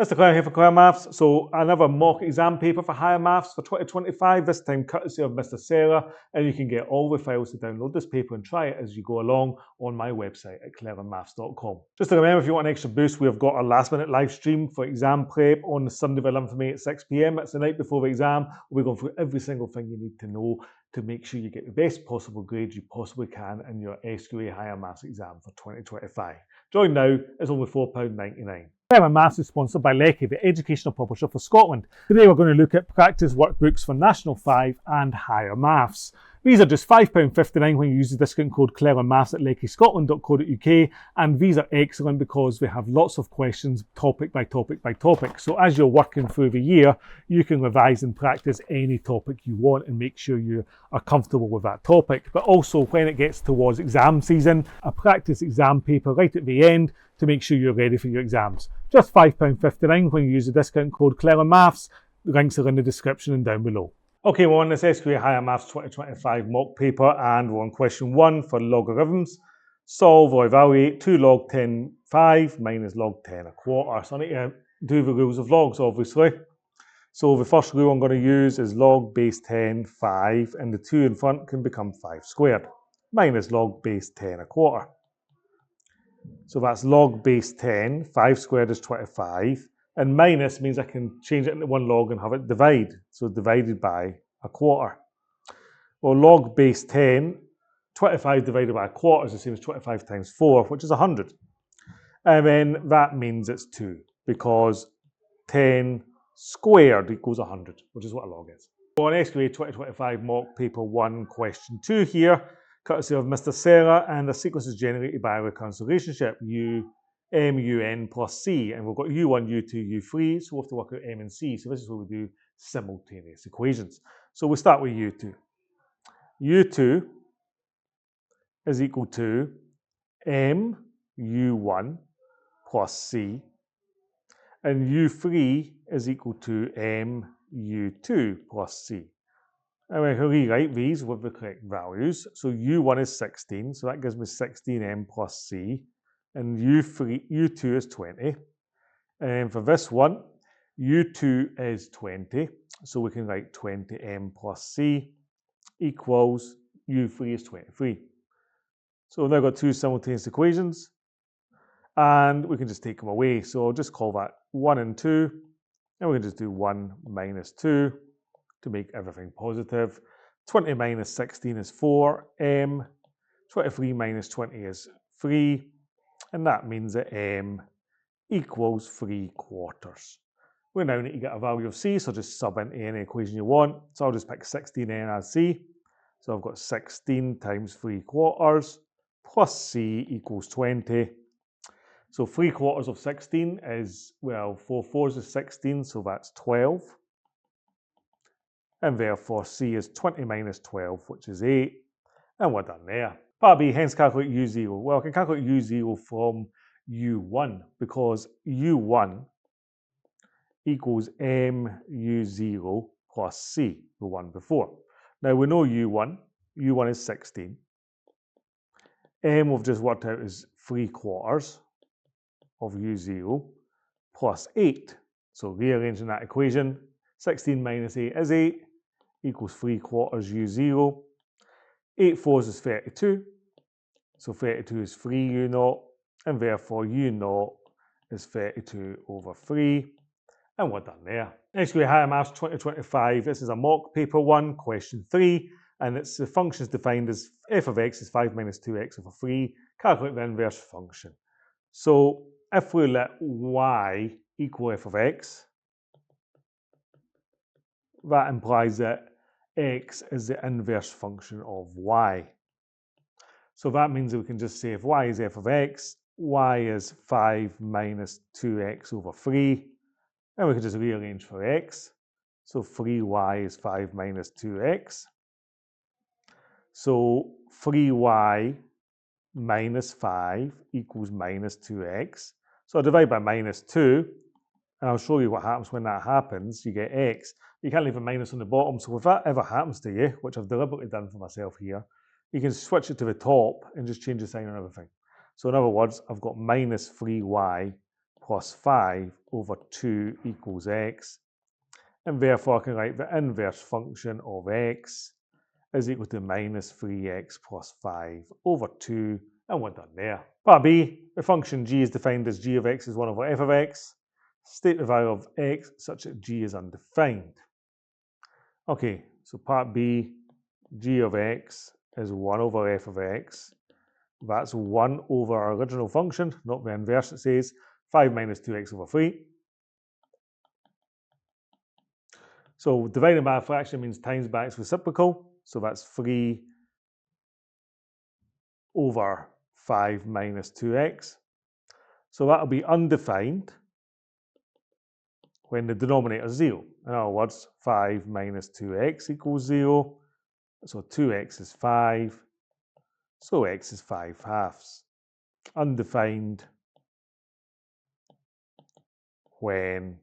Mr Clare here for Clare Maths. So another mock exam paper for higher maths for 2025, this time courtesy of Mr Serra, and you can get all the files to download this paper and try it as you go along on my website at clevermaths.com. Just to remember, if you want an extra boost, we have got our last minute live stream for exam prep on Sunday the 11th of May at 6 p.m. It's the night before the exam. We're going through every single thing you need to know to make sure you get the best possible grades you possibly can in your SQA higher maths exam for 2025. Join now, it's only £4.99. Clever Maths is sponsored by Lecky, the educational publisher for Scotland. Today we're going to look at practice workbooks for National 5 and higher maths. These are just £5.59 when you use the discount code CleverMaths at leckyscotland.co.uk, and these are excellent because they have lots of questions topic by topic by topic. So as you're working through the year, you can revise and practice any topic you want and make sure you are comfortable with that topic. But also when it gets towards exam season, a practice exam paper right at the end to make sure you're ready for your exams. Just £5.59 when you use the discount code CleverMaths. The links are in the description and down below. Okay, we're on this SQA Higher Maths 2025 mock paper and we're on question 1 for logarithms. Solve or evaluate 2 log 10 5 minus log 10 1/4. So I need to do the rules of logs, obviously. So the first rule I'm going to use is log base 10 5, and the 2 in front can become 5 squared, minus log base 10 1/4. So that's log base 10, 5 squared is 25, and minus means I can change it into one log and have it divide. So divided by 1/4. Well, log base 10, 25 divided by 1/4 is the same as 25 times 4, which is 100. And then that means it's 2, because 10 squared equals 100, which is what a log is. So on SQA 2025 mock paper 1, question 2 here, courtesy of Mr Serra, and the sequence is generated by a recurrence relationship, U, M, U, N plus C, and we've got U1, U2, U3, so we have to work out M and C, so this is where we do simultaneous equations. So we start with U2. U2 is equal to M, U1 plus C, and U3 is equal to M, U2 plus C. And we can rewrite these with the correct values. So U1 is 16, so that gives me 16M plus C. And U2 is 20. And for this one, U2 is 20, so we can write 20M plus C equals U3 is 23. So we've now got two simultaneous equations, and we can just take them away. So I'll just call that 1 and 2, and we can just do 1 minus 2 to make everything positive. 20 minus 16 is 4M, 23 minus 20 is 3, and that means that M equals 3/4. We now need to get a value of C, so just sub into any equation you want. So I'll just pick 16N as C. So I've got 16 times 3/4 plus C equals 20. So 3/4 of 16 is, well, 4 4s is 16, so that's 12. And therefore C is 20 minus 12, which is 8. And we're done there. Part B, hence calculate U0. Well, I can calculate U0 from U1 because U1 equals MU0 plus C, the one before. Now we know U1 is 16. M we've just worked out is 3/4 of U0 plus 8. So rearranging that equation, 16 minus 8 is 8, equals 3/4 U0. 8 4s is 32, so 32 is 3 U0, and therefore U0 is 32 over 3, and we're done there. SQA Higher Maths 2025, this is a mock paper 1, question 3, and it's the function is defined as f of x is 5 minus 2x over 3, calculate the inverse function. So if we let y equal f of x, that implies that x is the inverse function of y. So that means that we can just say if y is f of x, y is 5 minus 2x over 3, and we can just rearrange for x. So 3y is 5 minus 2x. So 3y minus 5 equals minus 2x. So I'll divide by minus 2, and I'll show you what happens when that happens. You get x. You can't leave a minus on the bottom, so if that ever happens to you, which I've deliberately done for myself here, you can switch it to the top and just change the sign and everything. So in other words, I've got minus 3y plus 5 over 2 equals x. And therefore I can write the inverse function of x is equal to minus 3x plus 5 over 2, and we're done there. Part B, the function g is defined as g of x is 1 over f of x. State the value of x such that g is undefined. Okay, so part B, g of x is 1 over f of x. That's 1 over our original function, not the inverse. It says 5 minus 2x over 3. So dividing by a fraction means times by its reciprocal. So that's 3 over 5 minus 2x. So that'll be undefined when the denominator is 0. In other words, 5 minus 2x equals 0. So 2x is 5. So x is 5 halves. Undefined when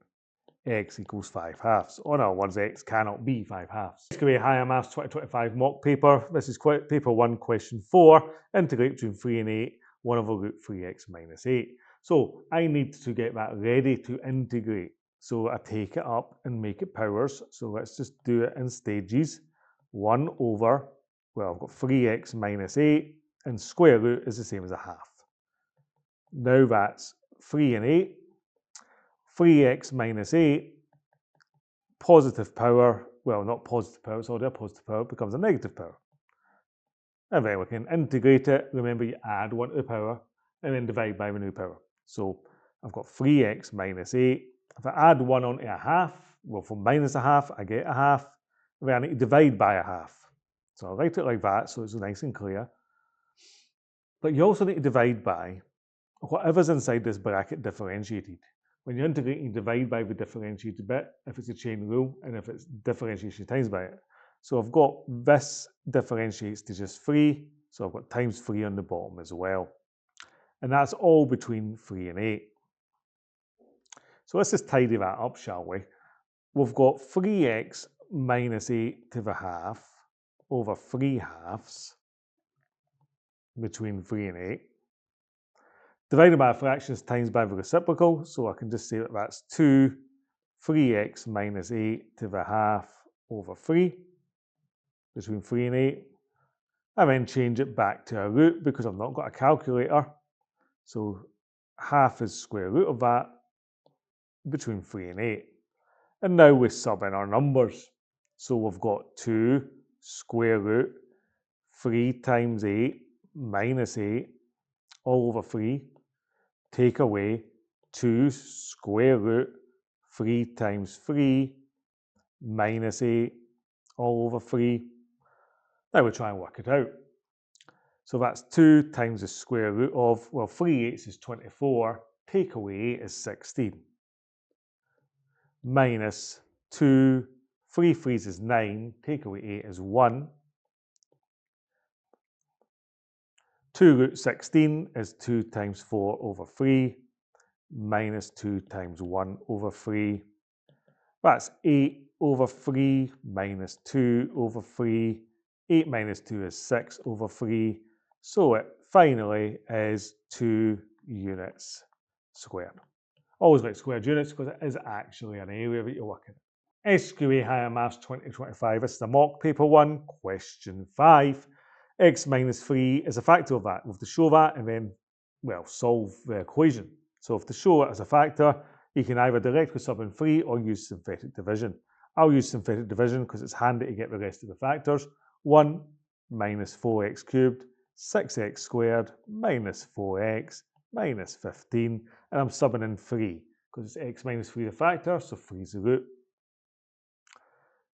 x equals 5 halves. Or in other words, x cannot be 5 halves. SQA Higher Maths 2025 mock paper. This is paper 1, question 4. Integrate between 3 and 8, 1 over root 3x minus 8. So I need to get that ready to integrate. So I take it up and make it powers. So let's just do it in stages. 1 over, well, I've got 3x minus 8, and square root is the same as a half. Now that's 3 and 8. 3x minus 8, positive power, well, not positive power, it's already a positive power, becomes a negative power. And then we can integrate it. Remember, you add 1 to the power and then divide by the new power. So I've got 3x minus 8. If I add 1 onto a half, well, from minus a half, I get a half. Then I need to divide by a half. So I'll write it like that so it's nice and clear. But you also need to divide by whatever's inside this bracket differentiated. When you're integrating, you divide by the differentiated bit if it's a chain rule, and if it's differentiation times by it. So I've got this differentiates to just 3, so I've got times 3 on the bottom as well. And that's all between 3 and 8. So let's just tidy that up, shall we? We've got 3x minus 8 to the half over 3 halves between 3 and 8. Divided by a fraction is times by the reciprocal, so I can just say that that's 2 3x minus 8 to the half over 3 between 3 and 8. And then change it back to a root because I've not got a calculator. So half is square root of that between 3 and 8. And now we sub in our numbers. So we've got 2 square root 3 times 8 minus 8 all over 3. Take away 2 square root 3 times 3 minus 8 all over 3. Now we try and work it out. So that's 2 times the square root of, well, 3 eighths is 24, take away 8 is 16. Minus 2, 3 threes is 9, take away 8 is 1. 2 root 16 is 2 times 4 over 3, minus 2 times 1 over 3. That's 8 over 3 minus 2 over 3. 8 minus 2 is 6 over 3. So it finally is 2 units squared. Always like squared units because it is actually an area that you're working at. SQA Higher Maths 2025. This is the mock paper 1, question 5. X minus 3 is a factor of that. We have to show that and then, well, solve the equation. So if to show it as a factor, you can either directly sub in 3 or use synthetic division. I'll use synthetic division because it's handy to get the rest of the factors. 1 minus 4x cubed, 6x squared minus 4x minus 15. And I'm subbing in 3 because it's x minus 3 the factor, so 3 is the root.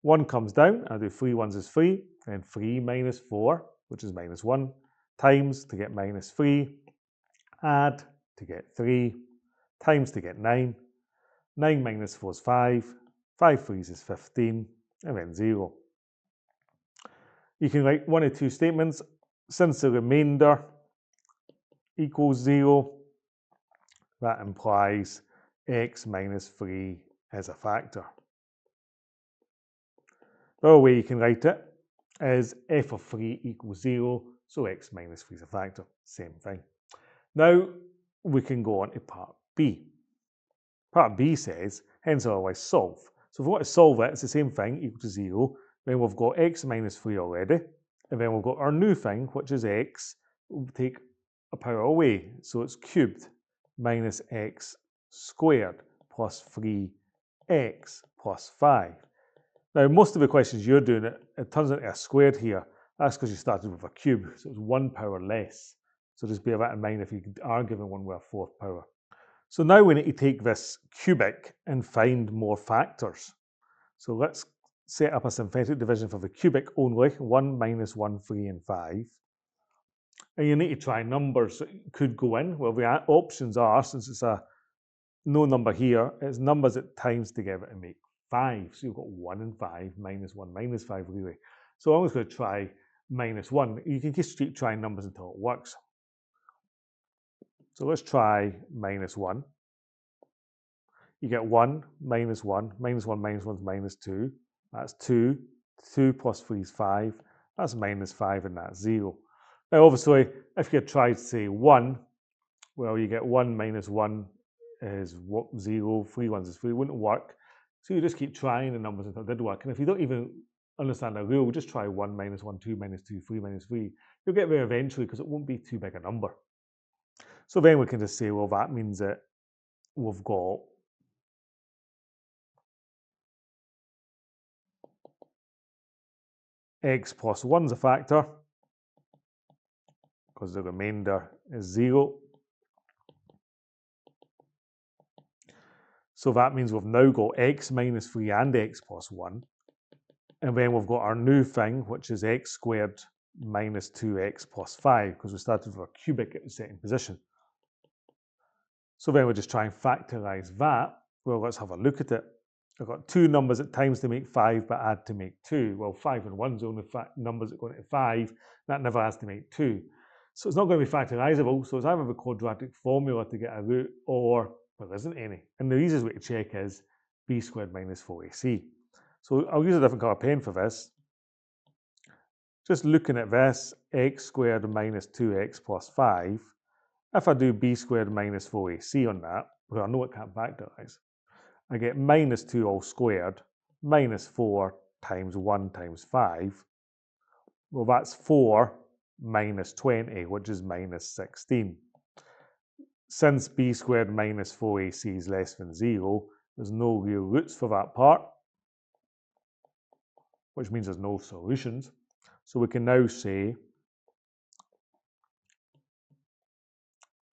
1 comes down, I'll do 3 ones is 3, and 3 minus 4, which is minus 1, times to get minus 3, add to get 3, times to get 9. 9 minus 4 is 5, 5 threes is 15, and then 0. You can write one of two statements. Since the remainder equals 0, that implies x minus 3 is a factor. The other way you can write it is f of 3 equals 0, so x minus 3 is a factor. Same thing. Now we can go on to part B. Part B says, hence otherwise solve. So if we want to solve it, it's the same thing, equal to 0. Then we've got x minus 3 already. And then we've got our new thing, which is x. We'll take a power away. So it's cubed minus x squared plus 3x plus 5. Now, most of the questions you're doing, it turns into a squared here. That's because you started with a cube, so it's 1 power less. So just bear that in mind if you are given one with a 4th power. So now we need to take this cubic and find more factors. So let's set up a synthetic division for the cubic only, 1, minus 1, 3, and 5. And you need to try numbers that could go in. Well, the options are, since it's a no number here, it's numbers at times together to make 5. So you've got 1 and 5, minus 1, minus 5 really. So I'm just going to try minus 1. You can just keep trying numbers until it works. So let's try minus 1. You get 1, minus 1. Minus 1 minus 1 is minus 2. That's 2. 2 plus 3 is 5. That's minus 5 and that's 0. Now obviously, if you tried to say 1, well, you get 1 minus 1 is 0. 3 ones is 3. It wouldn't work. So you just keep trying the numbers until it did work. And if you don't even understand the rule, just try 1 minus 1, 2 minus 2, 3 minus 3. You'll get there eventually because it won't be too big a number. So then we can just say, well, that means that we've got x plus 1 is a factor because the remainder is 0. So that means we've now got x minus 3 and x plus 1. And then we've got our new thing, which is x squared minus 2x plus 5, because we started with a cubic at the second position. So then we'll just try and factorise that. Well, let's have a look at it. I've got two numbers at times to make 5, but add to make 2. Well, 5 and 1 is only numbers that go into 5. That never has to make 2. So it's not going to be factorisable. So it's either the quadratic formula to get a root, or there isn't any. And the easiest way to check is b squared minus 4ac. So I'll use a different colour pen for this. Just looking at this, x squared minus 2x plus 5. If I do b squared minus 4ac on that, well, I know it can't factorise. I get minus 2 all squared, minus 4 times 1 times 5. Well, that's 4 minus 20, which is minus 16. Since b squared minus 4ac is less than 0, there's no real roots for that part, which means there's no solutions. So we can now say,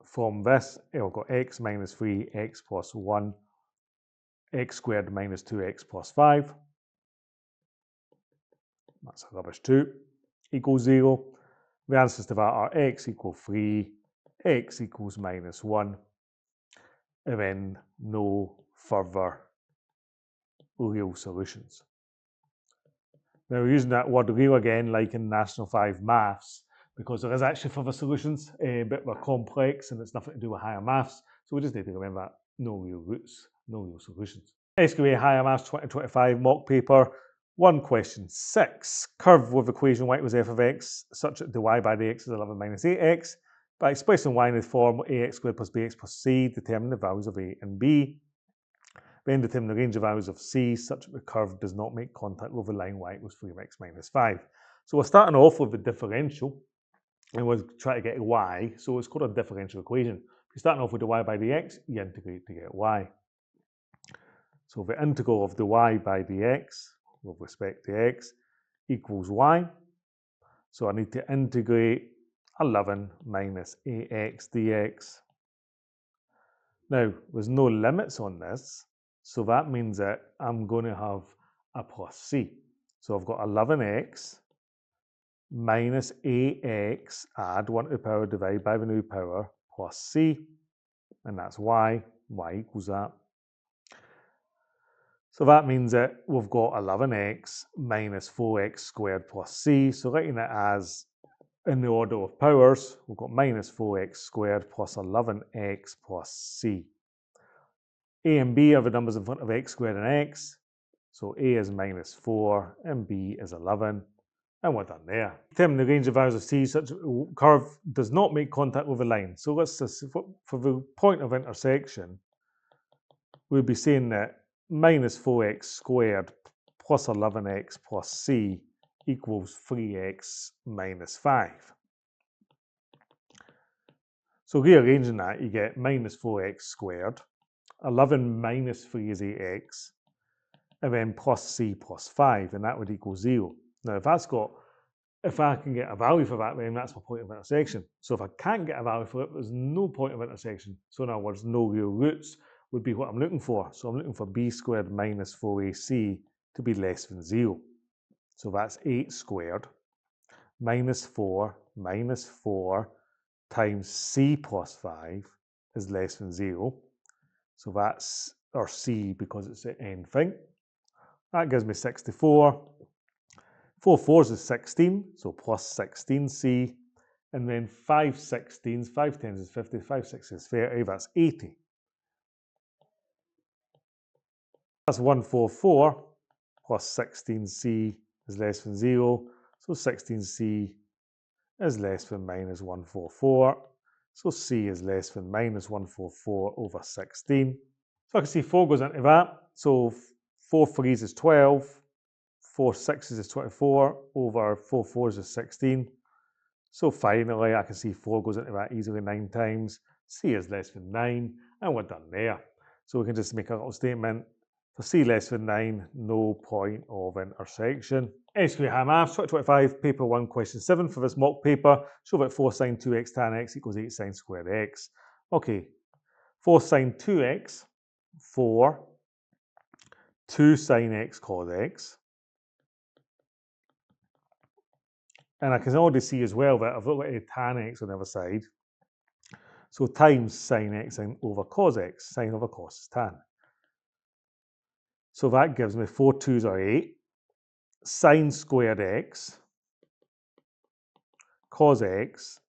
from this, I've got x minus 3, x plus 1, x squared minus 2x plus 5. That's a rubbish 2, equals 0. The answers to that are x equals 3, x equals minus 1, and then no further real solutions. Now we're using that word real again, like in National 5 maths, because there is actually further solutions, but they're complex and it's nothing to do with higher maths. So we just need to remember that no real roots, no real solutions. SQA Higher Maths 2025 mock paper. 1 question 6. Curve with equation y equals f of x such that the y by dx is 11 minus 8x. By expressing y in the form ax squared plus bx plus c, determine the values of a and b. Then determine the range of values of c such that the curve does not make contact with the line y equals 3x minus 5. So we're starting off with the differential and we'll try to get y. So it's called a differential equation. If you're starting off with the y by dx, you integrate to get y. So the integral of the y by dx with respect to x equals y. So I need to integrate 11 minus ax dx. Now, there's no limits on this, so that means that I'm going to have a plus c. So I've got 11x minus ax, add 1 to the power, divide by the new power, plus c, and that's y equals that. So that means that we've got 11x minus 4x squared plus c. So writing it as in the order of powers, we've got minus 4x squared plus 11x plus c. A and b are the numbers in front of x squared and x. So a is minus 4 and b is 11. And we're done there. Determine the range of values of c such that the curve does not make contact with a line. So let's just, for the point of intersection, we'd be saying that minus 4x squared plus 11x plus c equals 3x minus 5. So rearranging that, you get minus 4x squared, 11 minus 3 is 8x, and then plus c plus 5, and that would equal 0. Now, if I can get a value for that, then that's my point of intersection. So if I can't get a value for it, there's no point of intersection. So in other words, no real roots would be what I'm looking for. So I'm looking for b squared minus 4ac to be less than 0. So that's 8 squared minus 4 times c plus 5 is less than 0. So that's our c because it's the end thing. That gives me 64. 4 fours is 16, so plus 16c. And then 5 16s, 5 10s is 50, 5 6s is 30, that's 80. That's 144 plus 16c is less than 0. So 16c is less than minus 144. So c is less than minus 144 over 16. So I can see 4 goes into that. So 4 3s is 12. 4 6s is 24 over 4 4s is 16. So finally, I can see 4 goes into that easily 9 times. C is less than 9, and we're done there. So we can just make a little statement. For C less than 9, no point of intersection. SQA High Maths 2025, paper 1, question 7 for this mock paper. Show that 4 sine 2x tan x equals 8 sine squared x. Okay, 4 sine 2x, 4, 2 sine x cos x. And I can already see as well that I've got a tan x on the other side. So times sine x over cos x. Sine over cos is tan. So that gives me 4 2s are 8. Sine squared x cos x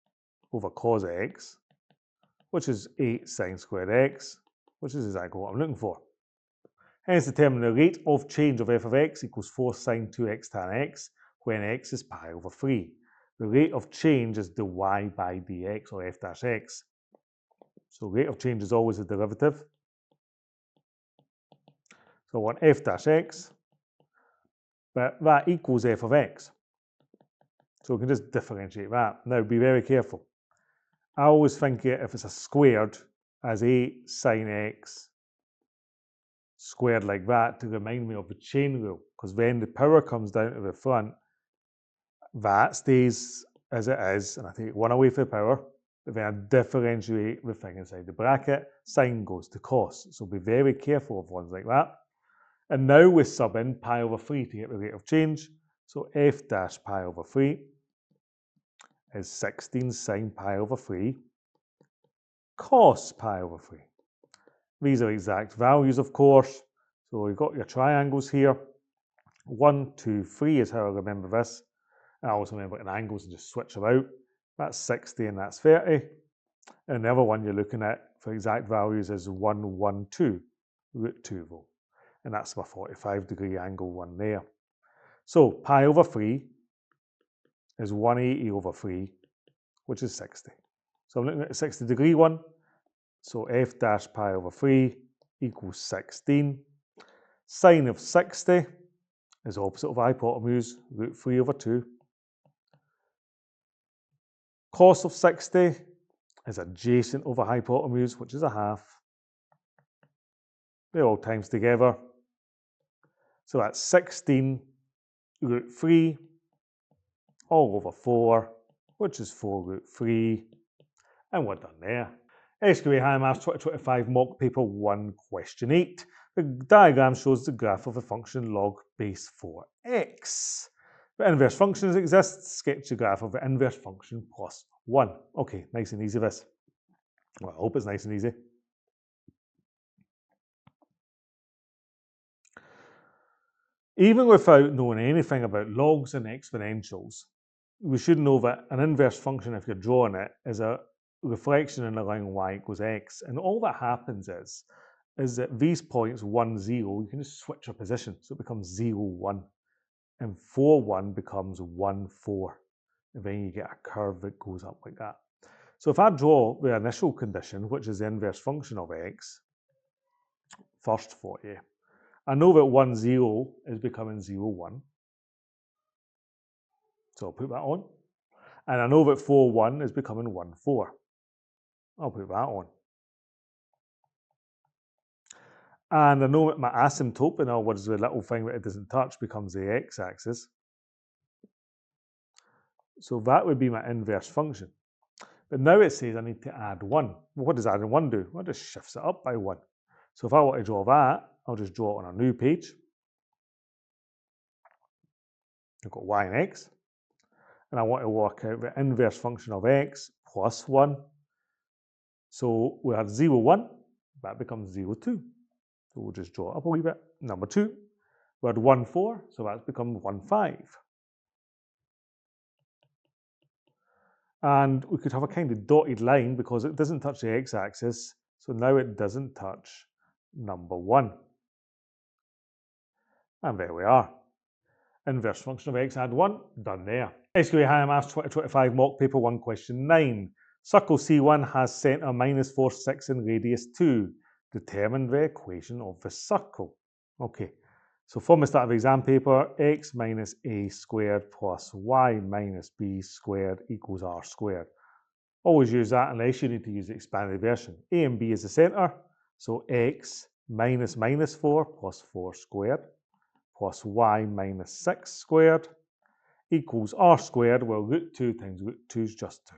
over cos x, which is 8 sine squared x, which is exactly what I'm looking for. Hence determine the rate of change of f of x equals 4 sine 2x tan x when x is pi over 3. The rate of change is dy by dx, or f dash x. So rate of change is always a derivative. So I want f dash x, but that equals f of x. So we can just differentiate that. Now be very careful. I always think if it's a squared as 8 sine x squared like that to remind me of the chain rule, because when the power comes down to the front, that stays as it is, and I take 1 away for the power, but then I differentiate the thing inside the bracket, sine goes to cos. So be very careful of ones like that. And now we sub in pi over 3 to get the rate of change. So f dash pi over 3 is 16 sine pi over 3 cos pi over 3. These are exact values, of course. So you've got your triangles here. 1, 2, 3 is how I remember this. I also remember in angles and just switch them out. That's 60 and that's 30. And the other one you're looking at for exact values is 1, 1, 2, root 2 though. And that's my 45-degree angle one there. So pi over 3 is 180 over 3, which is 60. So I'm looking at a 60-degree one. So f dash pi over 3 equals 16. Sine of 60 is opposite of hypotenuse, root 3 over 2. Cos of 60 is adjacent over hypotenuse, which is a half. They're all times together. So that's 16 root 3 all over 4, which is 4 root 3. And we're done there. SQA High Maths 2025 mock paper 1, question 8. The diagram shows the graph of a function log base 4x. The inverse functions exist. Sketch the graph of the inverse function plus 1. Okay, nice and easy this. Well, I hope it's nice and easy. Even without knowing anything about logs and exponentials, we should know that an inverse function, if you're drawing it, is a reflection in the line y equals x. And all that happens is that these points 1, 0, you can just switch your position. So it becomes 0, 1. And 4, 1 becomes 1, 4. And then you get a curve that goes up like that. So if I draw the initial condition, which is the inverse function of x, first for you. I know that 1, 0 is becoming 0, 1. So I'll put that on. And I know that 4, 1 is becoming 1, 4. I'll put that on. And I know that my asymptote, in other words, the little thing that it doesn't touch, becomes the x-axis. So that would be my inverse function. But now it says I need to add 1. Well, what does adding 1 do? Well, it just shifts it up by 1. So if I want to draw that, I'll just draw it on a new page. I've got y and x. And I want to work out the inverse function of x plus 1. So we had 0, 1. That becomes 0, 2. So we'll just draw it up a wee bit. Number 2. We had 1, 4. So that's become 1, 5. And we could have a kind of dotted line because it doesn't touch the x-axis. So now it doesn't touch number 1. And there we are. Inverse function of x add 1, done there. SQA Higher Maths 2025 Mock Paper 1 question 9. Circle C1 has centre minus 4, 6 and radius 2. Determine the equation of the circle. Okay, so from the start of the exam paper, x minus a squared plus y minus b squared equals r squared. Always use that unless you need to use the expanded version. A and b is the centre, so x minus minus 4 plus 4 squared plus y minus 6 squared equals r squared. Well, root 2 times root 2 is just 2.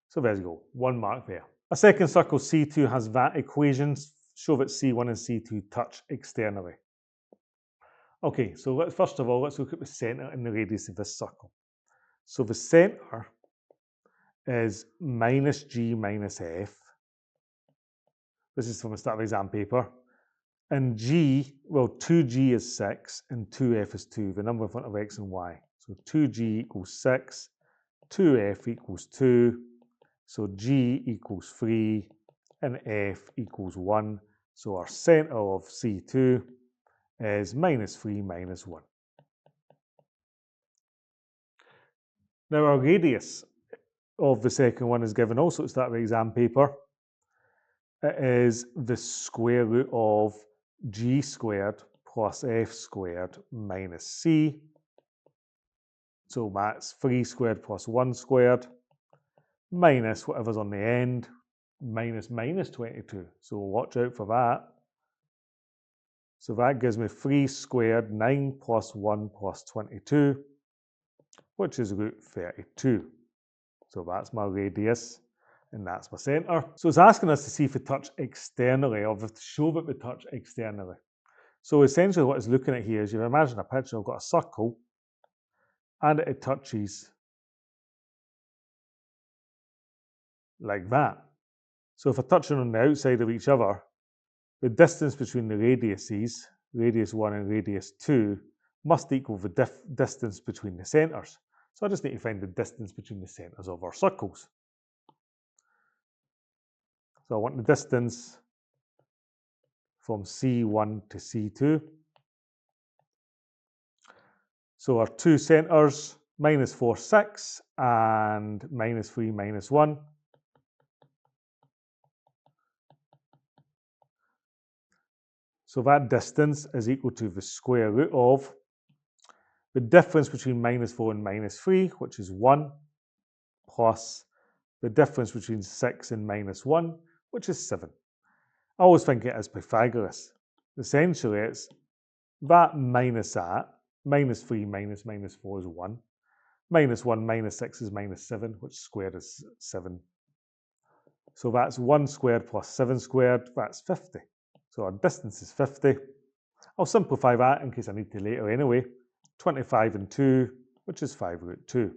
So there you go, 1 mark there. A second circle C2 has that equations. Show that C1 and C2 touch externally. Okay, so first of all, let's look at the centre and the radius of this circle. So the centre is minus g minus f. This is from the start of the exam paper. And g, well, 2g is 6 and 2f is 2, the number in front of x and y. So 2g equals 6, 2f equals 2, so g equals 3, and f equals 1. So our centre of C2 is minus 3 minus 1. Now our radius of the second one is given also at the start of the exam paper. It is the square root of g squared plus f squared minus c. So that's 3 squared plus 1 squared minus whatever's on the end, minus 22. So watch out for that. So that gives me 3 squared, 9 plus 1 plus 22, which is root 32. So that's my radius, and that's my centre. So it's asking us to see if we touch externally, or to show that we touch externally. So essentially what it's looking at here is, you imagine a picture, I've got a circle, and it touches like that. So if I touch them on the outside of each other, the distance between the radiuses, radius 1 and radius 2, must equal the distance between the centres. So I just need to find the distance between the centres of our circles. So I want the distance from C1 to C2. So our two centres, minus 4, 6 and minus 3, minus 1. So that distance is equal to the square root of the difference between minus 4 and minus 3, which is 1, plus the difference between 6 and minus 1, which is 7. I always think it as Pythagoras. Essentially, it's that, minus 3 minus minus 4 is 1, minus 1 minus 6 is minus 7, which squared is 7. So that's 1 squared plus 7 squared, that's 50. So our distance is 50. I'll simplify that in case I need to later anyway. 25 and 2, which is 5 root 2.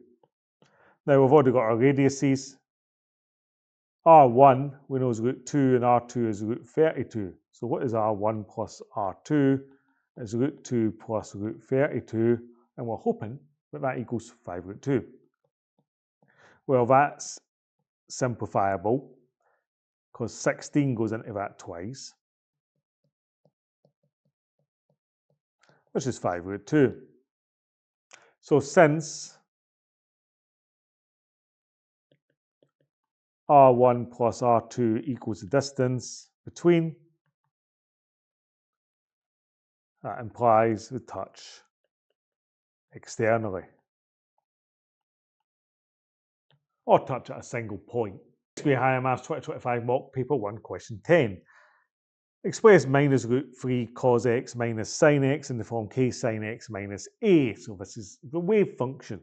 Now we've already got our radiuses. R1 we know is root 2 and R2 is root 32. So what is R1 plus R2? It's root 2 plus root 32, and we're hoping that that equals 5 root 2. Well, that's simplifiable because 16 goes into that twice, which is 5 root 2. So since R1 plus R2 equals the distance between, 5 root 2 That implies we touch externally or touch at a single point. We Higher Maths 2025 mock paper 1 question 10. Express minus root 3 cos x minus sin x in the form k sin x minus a. So this is the wave function.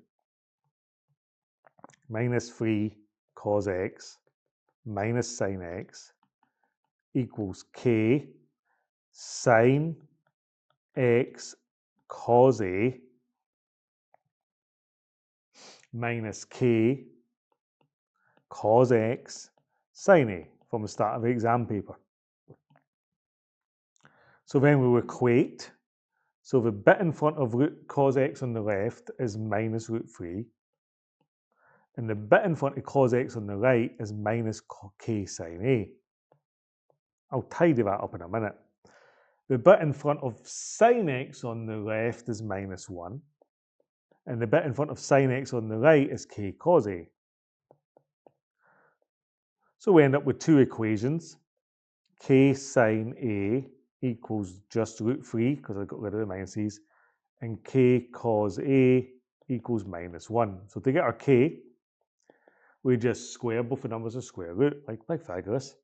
Minus 3 cos x minus sin x equals k sin x cos a minus k cos x sin a from the start of the exam paper. So then we'll equate. So the bit in front of root cos x on the left is minus root 3. And the bit in front of cos x on the right is minus k sin a. I'll tidy that up in a minute. The bit in front of sin x on the left is minus 1. And the bit in front of sin x on the right is k cos a. So we end up with two equations. K sin a equals just root 3, because I got rid of the minuses, and k cos a equals minus 1. So to get our k, we just square both the numbers of square root, like Pythagoras.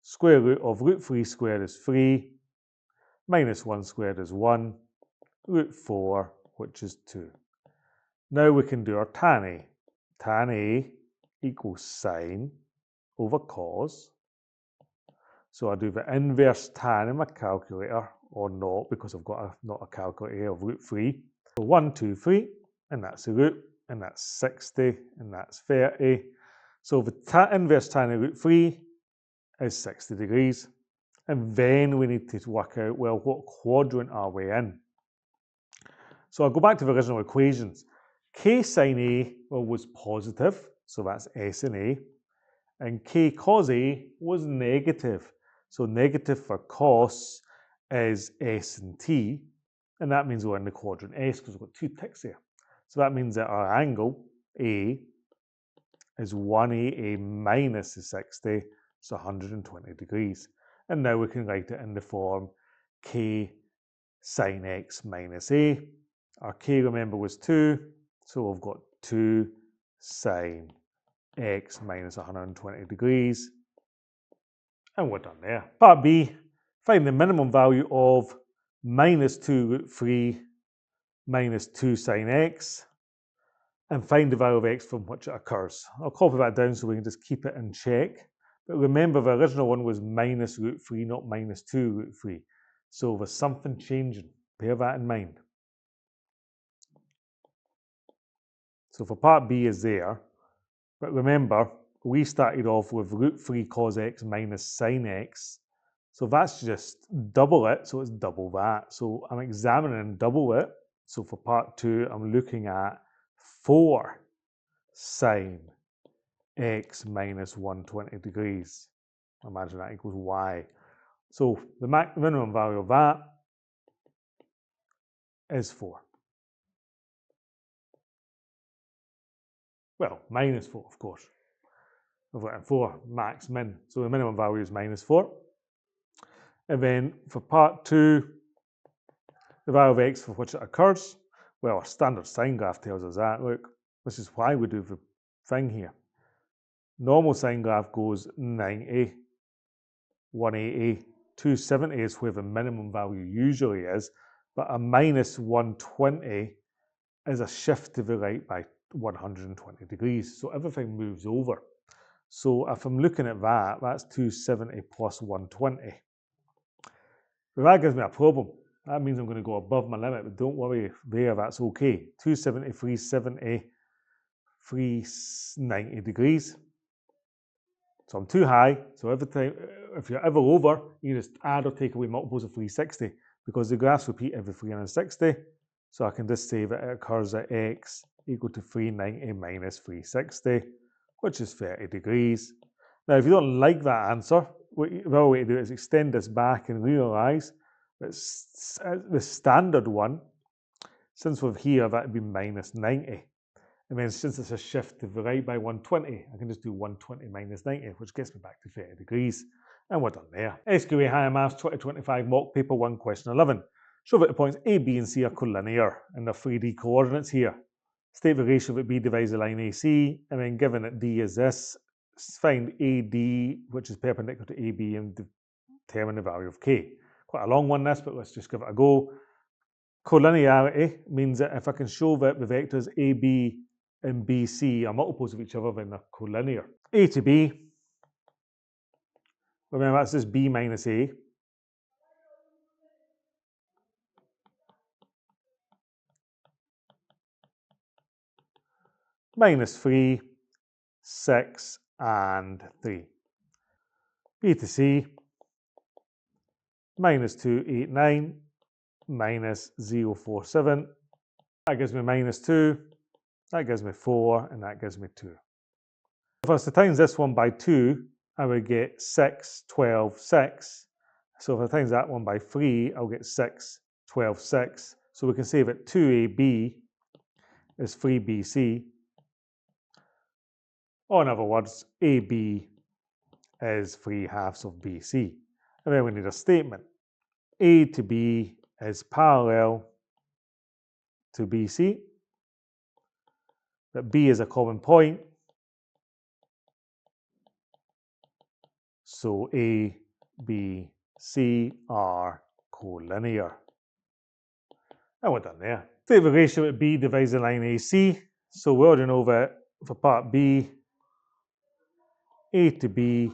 Square root of root 3 squared is 3, minus 1 squared is 1, root 4, which is 2. Now we can do our tan a. Tan a equals sine over cos. So I do the inverse tan in my calculator, or not, because I've got not a calculator here, of root 3. So 1, 2, 3, and that's the root, and that's 60, and that's 30. So the inverse tan of root 3 is 60 degrees. And then we need to work out, well, what quadrant are we in? So I'll go back to the original equations. K sin a was positive, so that's S in A. And k cos a was negative. So negative for cos is S and T, and that means we're in the quadrant S because we've got two ticks here. So that means that our angle A is 180 minus the 60, so 120 degrees. And now we can write it in the form k sin x minus a. Our k, remember, was 2, so we've got 2 sin x minus 120 degrees. And we're done there. Part B, find the minimum value of minus 2 root 3 minus 2 sin x, and find the value of x from which it occurs. I'll copy that down so we can just keep it in check. But remember, the original one was minus root 3, not minus 2 root 3. So there's something changing. Bear that in mind. So for part B is there. But remember, we started off with root 3 cos x minus sin x. So that's just double it, so it's double that. So I'm examining double it. So for part 2, I'm looking at 4 sin x minus 120 degrees. Imagine that equals y. So the minimum value of that is 4. Well, minus 4, of course. We've got 4 max min. So the minimum value is minus 4. And then for part 2, the value of x for which it occurs, well, our standard sine graph tells us that. Look, this is why we do the thing here. Normal sine graph goes 90, 180, 270 is where the minimum value usually is, but a minus 120 is a shift to the right by 120 degrees. So everything moves over. So if I'm looking at that, that's 270 plus 120. But that gives me a problem. That means I'm going to go above my limit, but don't worry there, that's okay. 270, 370, 390 degrees. So I'm too high, so every time, if you're ever over, you just add or take away multiples of 360, because the graphs repeat every 360. So I can just say that it occurs at x equal to 390 minus 360, which is 30 degrees. Now, if you don't like that answer, the other way to do it is extend this back and realise that the standard one, since we're here, that would be minus 90. And then since it's a shift to the right by 120, I can just do 120 minus 90, which gets me back to 30 degrees. And we're done there. SQA Higher Maths 2025 Mock Paper 1 Question 11. Show that the points A, B and C are collinear and the 3D coordinates here. State the ratio that B divides the line AC, and then given that D is this, find AD, which is perpendicular to AB, and determine the value of K. Quite a long one this, but let's just give it a go. Collinearity means that if I can show that the vectors AB and BC are multiples of each other, then they're collinear. A to B, remember that's just B minus A. Minus 3, 6, and 3. B to C, minus 2, 8, 9, minus 0, 4, 7. That gives me minus 2, that gives me 4, and that gives me 2. If I was to times this one by 2, I would get 6, 12, 6. So if I times that one by 3, I'll get 6, 12, 6. So we can say that 2AB is 3BC. Or in other words, AB is 3 halves of BC. And then we need a statement. A to B is parallel to BC. That B is a common point. So A, B, C are collinear. And we're done there. Take the ratio at B divides the line AC. So we already know that for part B, A to B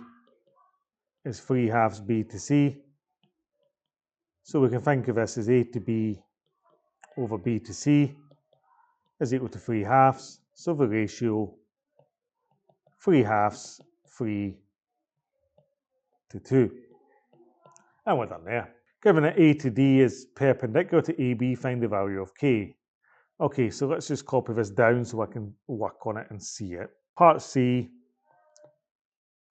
is 3 halves B to C. So we can think of this as A to B over B to C is equal to 3 halves. So the ratio 3 halves, 3 to 2. And we're done there. Given that A to D is perpendicular to AB, find the value of K. Okay, so let's just copy this down so I can work on it and see it. Part C,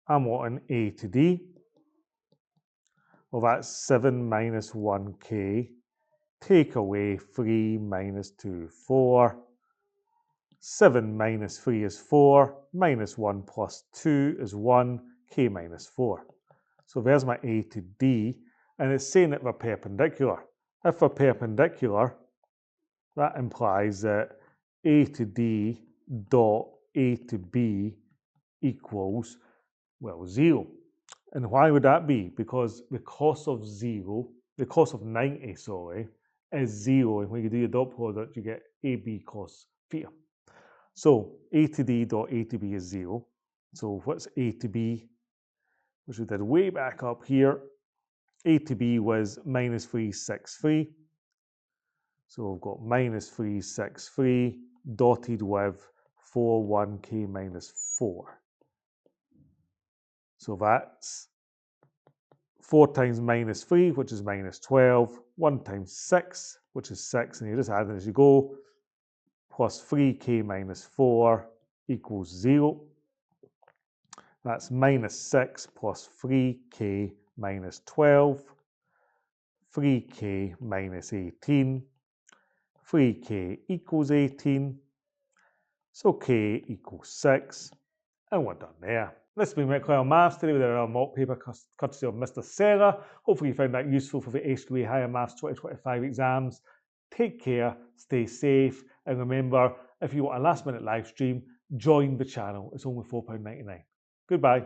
I'm wanting A to D. Well, that's 7 minus 1K. Take away 3 minus 2, 4. 7 minus 3 is 4. Minus 1 plus 2 is 1. K minus 4. So there's my A to D. And it's saying that they're perpendicular. If they're perpendicular, that implies that A to D dot A to B equals, well, 0. And why would that be? Because the cos of 90, is 0. And when you do your dot product, you get AB cos theta. So A to D dot A to B is 0. So what's A to B? Which we did way back up here. A to B was minus 3, 6, 3. So we've got minus 3, 6, 3 dotted with 4, 1, K minus 4. So that's 4 times minus 3, which is minus 12, 1 times 6, which is 6, and you just add it as you go, plus 3K minus 4 equals 0. That's minus 6 plus 3K minus 12, 3K minus 18, 3K equals 18, so K equals 6, and we're done there. This has been Clear Maths today with our mock paper courtesy of Mr Serra. Hopefully you found that useful for the SQA Higher Maths 2025 exams. Take care, stay safe, and remember, if you want a last minute live stream, join the channel. It's only £4.99. Goodbye.